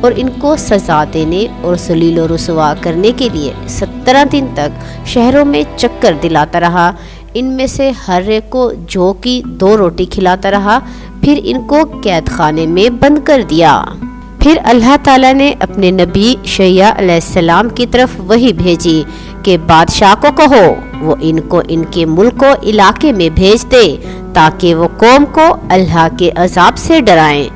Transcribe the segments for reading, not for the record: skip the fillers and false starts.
اور ان کو سزا دینے اور ذلیل و رسوا کرنے کے لیے 17 دن تک شہروں میں چکر دلاتا رہا۔ ان میں سے ہر ایک کو جو کی 2 روٹی کھلاتا رہا، پھر ان کو قید خانے میں بند کر دیا۔ پھر اللہ تعالیٰ نے اپنے نبی شعیب علیہ السلام کی طرف وحی بھیجی کہ بادشاہ کو کہو وہ ان کو ان کے ملک و علاقے میں بھیج دے تاکہ وہ قوم کو اللہ کے عذاب سے ڈرائیں۔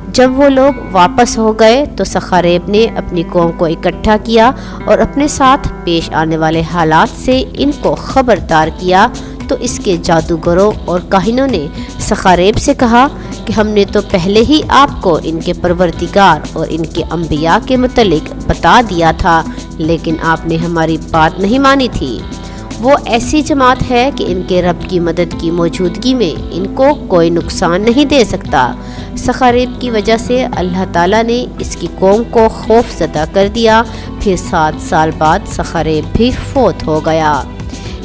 جب وہ لوگ واپس ہو گئے تو سنخریب نے اپنی قوم کو اکٹھا کیا اور اپنے ساتھ پیش آنے والے حالات سے ان کو خبردار کیا۔ تو اس کے جادوگروں اور کاہنوں نے سنخریب سے کہا کہ ہم نے تو پہلے ہی آپ کو ان کے پروردگار اور ان کے انبیاء کے متعلق بتا دیا تھا، لیکن آپ نے ہماری بات نہیں مانی تھی۔ وہ ایسی جماعت ہے کہ ان کے رب کی مدد کی موجودگی میں ان کو کوئی نقصان نہیں دے سکتا۔ سنخریب کی وجہ سے اللہ تعالیٰ نے اس کی قوم کو خوف زدہ کر دیا۔ پھر 7 سال بعد سنخریب بھی فوت ہو گیا۔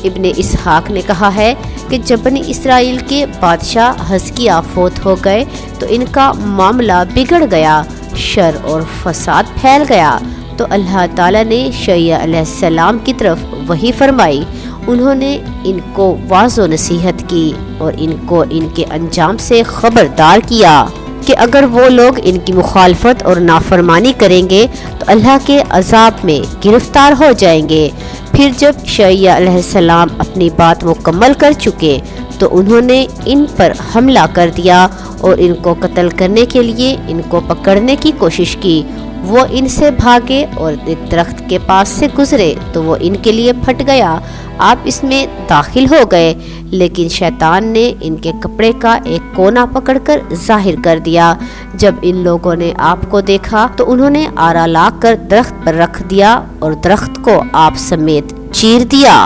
ابن اسحاق نے کہا ہے کہ جب بنی اسرائیل کے بادشاہ حزقیہ فوت ہو گئے تو ان کا معاملہ بگڑ گیا، شر اور فساد پھیل گیا۔ تو اللہ تعالیٰ نے شعیب علیہ السلام کی طرف وحی فرمائی۔ انہوں نے ان کو واعظ و نصیحت کی اور ان کو ان کے انجام سے خبردار کیا کہ اگر وہ لوگ ان کی مخالفت اور نافرمانی کریں گے تو اللہ کے عذاب میں گرفتار ہو جائیں گے۔ پھر جب شعیب علیہ السلام اپنی بات مکمل کر چکے تو انہوں نے ان پر حملہ کر دیا اور ان کو قتل کرنے کے لیے ان کو پکڑنے کی کوشش کی۔ وہ ان سے بھاگے اور ایک درخت کے پاس سے گزرے تو وہ ان کے لیے پھٹ گیا۔ آپ اس میں داخل ہو گئے، لیکن شیطان نے ان کے کپڑے کا ایک کونا پکڑ کر ظاہر کر دیا۔ جب ان لوگوں نے آپ کو دیکھا تو انہوں نے آرا لا کر درخت پر رکھ دیا اور درخت کو آپ سمیت چیر دیا۔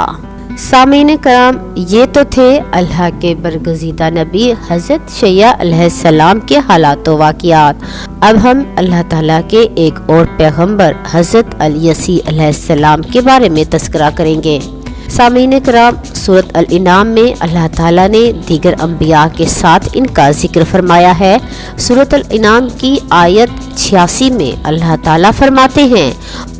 سامعین کرام، یہ تو تھے اللہ کے برگزیدہ نبی حضرت شعیب علیہ السلام کے حالات و واقعات۔ اب ہم اللہ تعالیٰ کے ایک اور پیغمبر حضرت الیسی علیہ السلام کے بارے میں تذکرہ کریں گے۔ سامعین کرام، سورۃ الانعام میں اللہ تعالیٰ نے دیگر انبیاء کے ساتھ ان کا ذکر فرمایا ہے۔ سورۃ الانعام کی آیت 86 میں اللہ تعالیٰ فرماتے ہیں،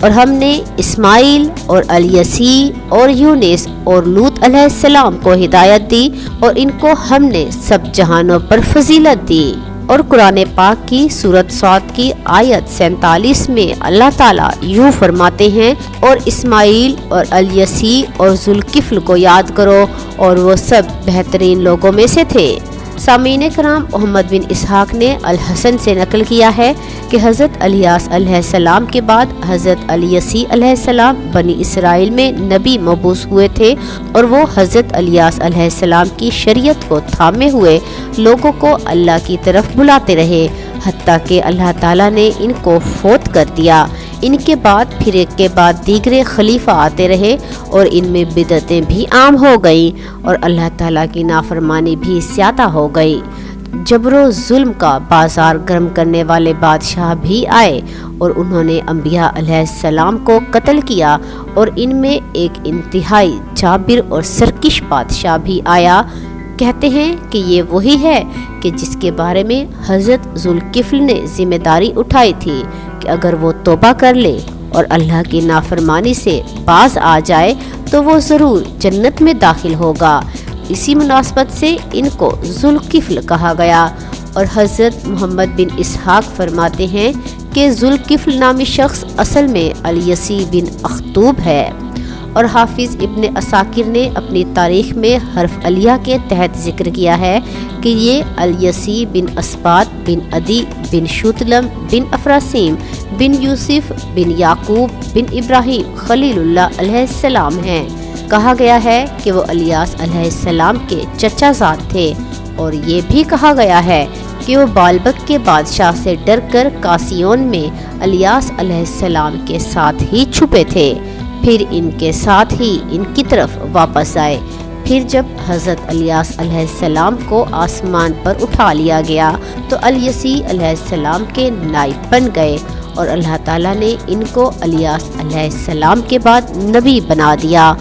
اور ہم نے اسماعیل اور الیسی اور یونس اور لوط علیہ السلام کو ہدایت دی اور ان کو ہم نے سب جہانوں پر فضیلت دی۔ اور قرآن پاک کی سورۃ صاد کی آیت 47 میں اللہ تعالیٰ یوں فرماتے ہیں، اور اسماعیل اور الیسی اور ذوالکفل کو یاد کرو، اور وہ سب بہترین لوگوں میں سے تھے۔ سامعین کرام، محمد بن اسحاق نے الحسن سے نقل کیا ہے کہ حضرت الیاس علیہ السلام کے بعد حضرت الیسی علیہ السلام بنی اسرائیل میں نبی مبعوث ہوئے تھے، اور وہ حضرت الیاس علیہ السلام کی شریعت کو تھامے ہوئے لوگوں کو اللہ کی طرف بلاتے رہے، حتیٰ کہ اللہ تعالیٰ نے ان کو فوت کر دیا۔ ان کے بعد پھر ایک کے بعد دیگرے خلیفہ آتے رہے اور ان میں بدعتیں بھی عام ہو گئیں اور اللہ تعالیٰ کی نافرمانی بھی زیادہ ہو گئی۔ جبر و ظلم کا بازار گرم کرنے والے بادشاہ بھی آئے اور انہوں نے انبیاء علیہ السلام کو قتل کیا، اور ان میں ایک انتہائی جابر اور سرکش بادشاہ بھی آیا۔ کہتے ہیں کہ یہ وہی ہے کہ جس کے بارے میں حضرت ذوالکفل نے ذمہ داری اٹھائی تھی کہ اگر وہ توبہ کر لے اور اللہ کی نافرمانی سے باز آ جائے تو وہ ضرور جنت میں داخل ہوگا۔ اسی مناسبت سے ان کو ذوالکفل کہا گیا۔ اور حضرت محمد بن اسحاق فرماتے ہیں کہ ذوالکفل نامی شخص اصل میں الیسی بن اخطوب ہے۔ اور حافظ ابن عساکر نے اپنی تاریخ میں حرف علیہ کے تحت ذکر کیا ہے کہ یہ الیسی بن اسبات بن عدی بن شوتلم بن افراسیم بن یوسف بن یعقوب بن ابراہیم خلیل اللہ علیہ السلام ہیں۔ کہا گیا ہے کہ وہ الیاس علیہ السلام کے چچا زاد تھے، اور یہ بھی کہا گیا ہے کہ وہ بالبک کے بادشاہ سے ڈر کر کاسیون میں الیاس علیہ السلام کے ساتھ ہی چھپے تھے، پھر ان کے ساتھ ہی ان کی طرف واپس آئے۔ پھر جب حضرت الیاس علیہ السلام کو آسمان پر اٹھا لیا گیا تو الیسی علیہ السلام کے نائب بن گئے، اور اللہ تعالیٰ نے ان کو الیاس علیہ السلام کے بعد نبی بنا دیا۔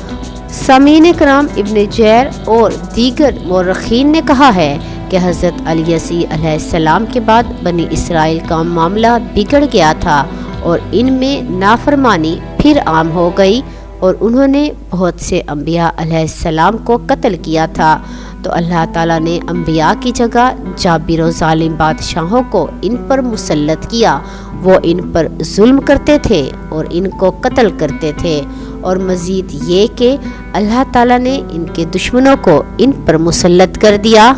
سامعین کرام، ابن جریر اور دیگر مورخین نے کہا ہے کہ حضرت علیہ علیہ السلام کے بعد بنی اسرائیل کا معاملہ بگڑ گیا تھا اور ان میں نافرمانی پھر عام ہو گئی اور انہوں نے بہت سے انبیاء علیہ السلام کو قتل کیا تھا، تو اللہ تعالیٰ نے انبیاء کی جگہ جابر و ظالم بادشاہوں کو ان پر مسلط کیا۔ وہ ان پر ظلم کرتے تھے اور ان کو قتل کرتے تھے، اور مزید یہ کہ اللہ تعالیٰ نے ان کے دشمنوں کو ان پر مسلط کر دیا۔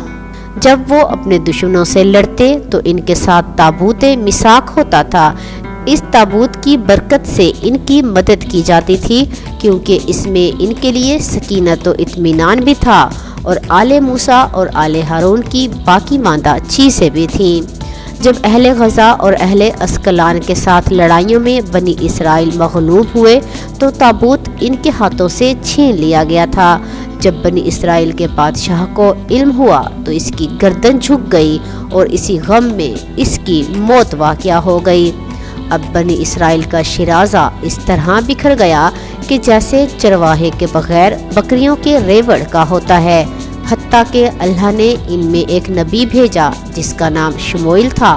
جب وہ اپنے دشمنوں سے لڑتے تو ان کے ساتھ تابوت میثاق ہوتا تھا۔ اس تابوت کی برکت سے ان کی مدد کی جاتی تھی، کیونکہ اس میں ان کے لیے سکینت و اطمینان بھی تھا، اور آل موسیٰ اور آل ہارون کی باقی ماندہ چیزیں بھی تھیں۔ جب اہل غزہ اور اہل اسکلان کے ساتھ لڑائیوں میں بنی اسرائیل مغلوب ہوئے تو تابوت ان کے ہاتھوں سے چھین لیا گیا تھا۔ جب بنی اسرائیل کے بادشاہ کو علم ہوا تو اس کی گردن جھک گئی اور اسی غم میں اس کی موت واقع ہو گئی۔ اب بنی اسرائیل کا شیرازہ اس طرح بکھر گیا کہ جیسے چرواہے کے بغیر بکریوں کے ریوڑ کا ہوتا ہے، حتیٰ کہ اللہ نے ان میں ایک نبی بھیجا جس کا نام شموئیل تھا۔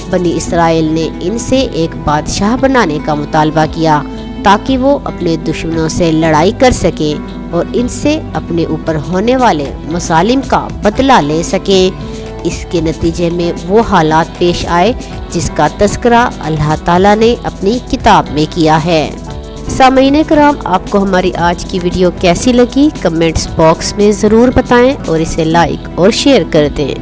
بنی اسرائیل نے ان سے ایک بادشاہ بنانے کا مطالبہ کیا تاکہ وہ اپنے دشمنوں سے لڑائی کر سکیں اور ان سے اپنے اوپر ہونے والے مظالم کا بدلہ لے سکیں۔ اس کے نتیجے میں وہ حالات پیش آئے جس کا تذکرہ اللہ تعالیٰ نے اپنی کتاب میں کیا ہے۔ سامعین کرام، آپ کو ہماری آج کی ویڈیو کیسی لگی کمنٹس باکس میں ضرور بتائیں اور اسے لائک اور شیئر کر دیں۔